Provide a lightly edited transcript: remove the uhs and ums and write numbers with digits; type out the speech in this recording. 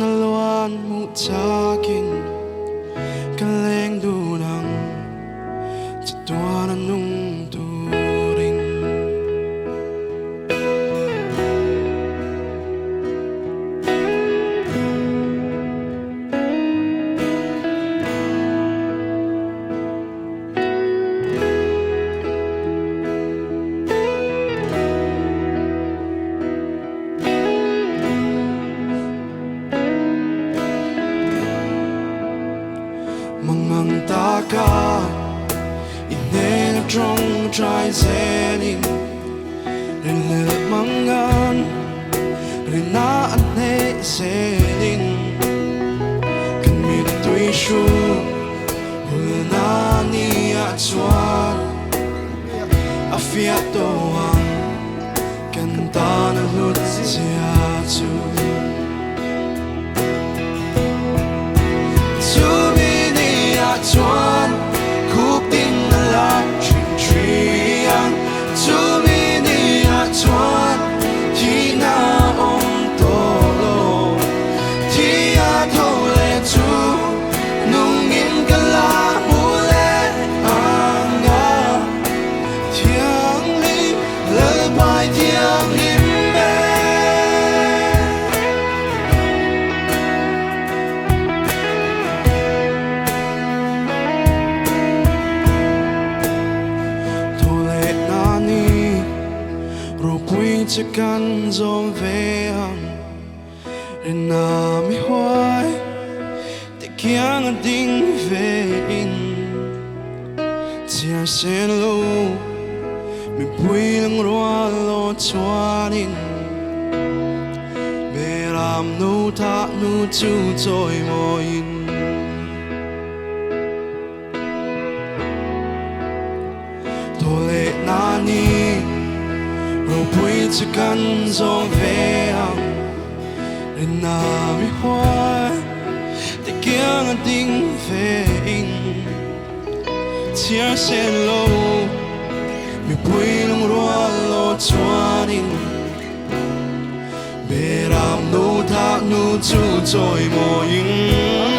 naluan mo sa'kin kaleng dunang sa tuwanan nung turing. Mang taka ine na trong trai zening rin lệ mangan rin na ane zening kan mi tui shu hul na ni a chuan a fiat to ang kan ta na lut sia chu chuan khúc tin là chuyện triang chú mini a chuan thì na ông tô lô thì a thâu lệ chú nung in cả la mu lệ ang a thiang lim lỡ bài thiang limจะกันจงเวียงเรนาไม่หวยแต่เคียงดิ่งเวียนเสียเส้นลูไม่ปุยลังรัวโลชวานินเบรามนูทักนูจูจอยมอยินตัวเล็กนานีrồi bụi chỉ cần gió về hằng để nào mi hoa để kia ngân tình về in chia sẻ lâu mi bụi lòng rùa lo chuan in bề ram nô thác nô chu trôi mò in